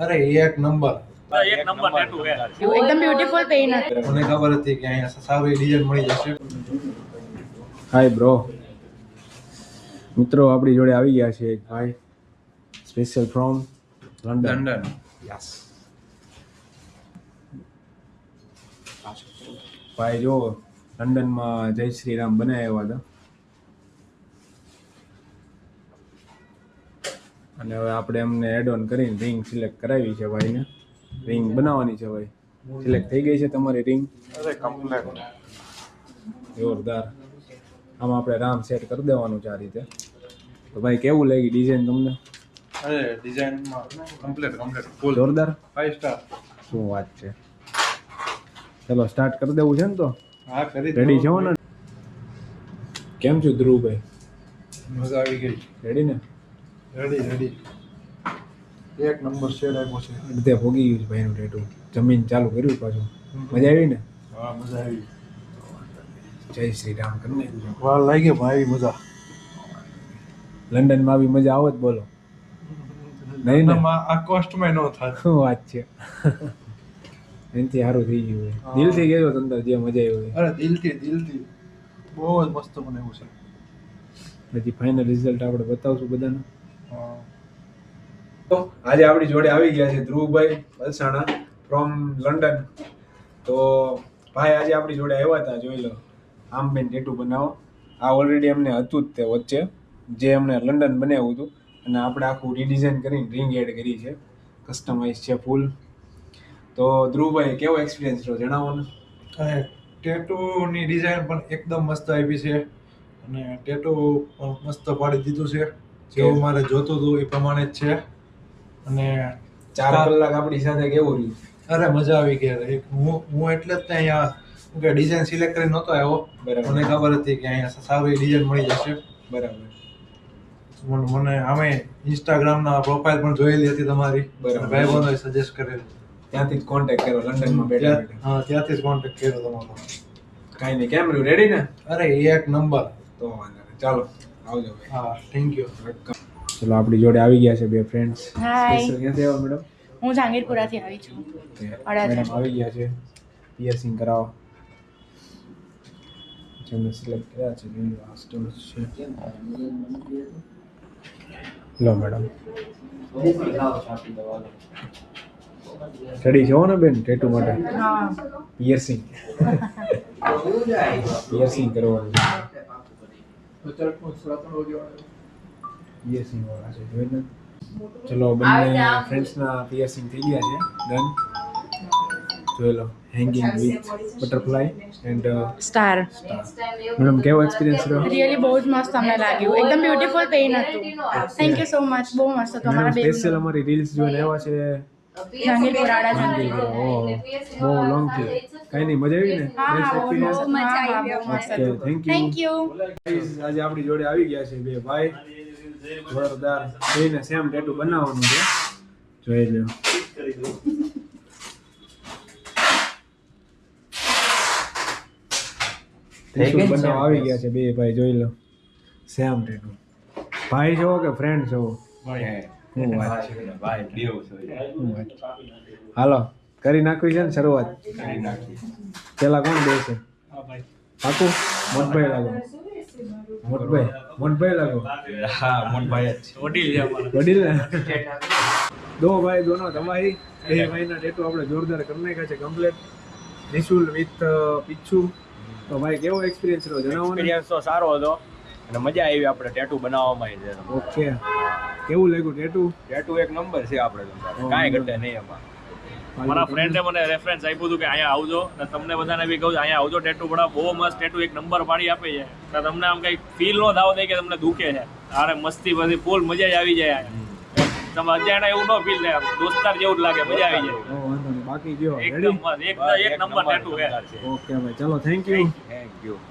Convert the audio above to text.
અરે એક number tattoo હે એકદમ બ્યુટીફુલ પેન હતું. મને ખબર હતી કે અહીંયા સારી ડિઝાઇન મળી જશે. હાય બ્રો, મિત્રો આપણી જોડે આવી ગયા છે એક ભાઈ, સ્પેશિયલ ફ્રોમ લંડન. યસ ભાઈ જો લંડનમાં જય શ્રી રામ બનાવ્યા હતા અને હવે આપણે એમને એડ ઓન કરીને રિંગ સિલેક્ટ કરાવી છે ભાઈને. રિંગ બનાવવાની છે ભાઈ. સિલેક્ટ થઈ ગઈ છે તમારી રિંગ? અરે કમ્પ્લીટ જોરદાર. આમાં આપણે રામ સેટ કરી દેવાનું છે આ રીતે. તો ભાઈ કેવું લાગી ડિઝાઇન તમને? અરે ડિઝાઇનમાં કમ્પ્લીટ ફૂલ જોરદાર, 5 સ્ટાર. શું વાત છે. ચલો સ્ટાર્ટ કરી દેવું છે ને? તો હા કરી રેડી છો ને? કેમ છો ધ્રુવભાઈ? મજા આવી ગઈ. રેડી ને? રેડી એક નંબર શેડ આવ્યો છે. અડધે ભોગી ગયું છે ભાઈનું ટેટુ. જમીન ચાલુ કર્યું પાછું. મજા આવી ને? હા મજા આવી. જય શ્રી રામ કરીને વાર લાગી ભાઈ મજા. લંડનમાં આવી મજા આવે જ બોલો? નહીં ને? આ કોસ્ટમાં ન થાય. શું વાત છે. એનાથી સારું થઈ ગયું હોય. દિલથી ગયો અંદર જે મજા આવી હોય. અરે દિલથી બહુ જ મસ્ત બનાવ્યું છે. પછી ફાઇનલ રિઝલ્ટ આપણે બતાવશું બધાને. તો આજે આપણી જોડે આવી ગયા છે ધ્રુવભાઈ વલસાણા ફ્રોમ લંડન. તો ભાઈ આજે આપણી જોડે આવ્યા હતા, જોઈ લો. આમ બેન ટેટુ બનાવો. આ ઓલરેડી એમને હતું જ તે વચ્ચે, જે એમને લંડન બનાવ્યું હતું અને આપણે આખું રીડિઝાઇન કરીને રિંગ એડ કરી છે, કસ્ટમાઇઝ છે ફૂલ. તો ધ્રુવભાઈ કેવો એક્સપિરિયન્સ રહ્યો જણાવો ને. અને ટેટુની ડિઝાઇન પણ એકદમ મસ્ત આવી છે અને ટેટુ પણ મસ્ત પાડી દીધું છે. જેવું મારે જોતું હતું એ પ્રમાણે જ છે. અને 4 કલાક આપણી સાથે કેવું રહ્યું? અરે મજા આવી ગઈ. હું એટલે જ અહીંયા ડિઝાઇન સિલેક્ટ કરીને નહોતો આવ્યો. બરાબર. મને ખબર હતી કે અહીંયા સારી ડિઝાઇન મળી જશે. બરાબર. મને આમે ઇન્સ્ટાગ્રામના પ્રોફાઇલ પણ જોયેલી હતી તમારી. બરાબર. ભાઈબંધોએ સજેસ્ટ કરેલું. ત્યાંથી જ કોન્ટેક્ટ કર્યો લંડનમાં બેઠા બેઠા. હા ત્યાંથી જ કોન્ટેક્ટ કર્યો તમારો. કાંઈ નહીં, કેમ રહ્યું? રેડી ને? અરે એક નંબર. તો વાંધો નહીં, ચાલો આવજો ભાઈ. હા થેન્ક યુ. ચલો આપણી જોડે આવી ગયા છે બે ફ્રેન્ડ્સ. હાય. સ્પેશિયલ ક્યાંથી આવ્યા મેડમ? હું જહાંગીરપુરાથી આવી છું. મેડમ આવી ગયા છે પિયર્સિંગ કરાવવા. જેમને સિલેક્ટ કર્યા છે લાસ્ટ છે. લો મેડમ. રેડી છો ને બેન ટેટુ માટે? હા. પિયર્સિંગ પિયર્સિંગ કરવાનું. પિયર્સિંગ વાળા છે જોઈને. ચલો બંને ફ્રેન્ડ્સના પિયર્સિંગ થઈ ગયા છે. ડન. જોઈ લો. Hanging with butterfly and star. Madam કેવો એક્સપિરિયન્સ રહ્યો? રિયલી બહુ જ મસ્ત અમને લાગ્યું. એકદમ બ્યુટીફુલ પેન હતું. Thank you so much. બહુ મસ્ત હતું. અમારા મેડમ સ્પેશિયલ બેબી અમારી રીલ્સ જોઈને આવ્યા છે. જહાંગીરપુરાડા ઓહ બહુ લોંગ થી. કઈ નહીં, મજા આવી ને? Best experience. Okay thank you. આજે આપણી જોડે આવી ગયા છે બે ભાઈ. જોરદાર. બેને સેમ ટેટુ બનાવવાનું છે. જોઈ લો. ટેટુ બનાવવા આવી ગયા છે બે ભાઈ. જોઈ લો. Same tattoo. ભાઈ છો કે ફ્રેન્ડ છો? શું વાત છે. હાલો કરી નાખવી છે ને શરૂઆત? પેલા કોણ બેસે? પાકું? મોટભાઈ લાગો. મોટભાઈ લાગો. વડીલ ને? દો ભાઈ દોનો તમારી. બે ભાઈના ટેટુ આપણે જોરદાર કરી નાખ્યા છે કમ્પ્લીટ. નિશુલ વિથ પીછું. તો ભાઈ કેવો એક્સપિરિયન્સ રહ્યો જણાવો ને. એક્સપિરિયન્સ તો સારો હતો અને મજા આવી આપણે ટેટુ બનાવવામાં. ઓકે કેવું લાગ્યું ટેટુ? ટેટુ એક નંબર છે આપણે. કાંઈ ઘટે નહીં એમાં. મારા ફ્રેન્ડે મને રેફરન્સ આપ્યું હતું કે અહીંયા આવજો ને તમને બધાને બી કહું અહીંયા આવજો ટેટુ બનાવો. બહુ મસ્ત ટેટુ એક નંબર પાડી આપે છે. તો તમને આમ કંઈ ફીલ ન થાવ દે કે તમને દુખે છે. અરે મસ્તી બધી ફૂલ મજા જ આવી જાય. તમે અજાણા એવું ન ફીલ થાય. દોસ્તાર જેવું જ લાગે. મજા આવી જાય. વાંધો નહીં, બાકી જો એકદમ એક નંબર ટેટુ છે. ઓકે ભાઈ ચલો થેન્ક યુ. Thank you.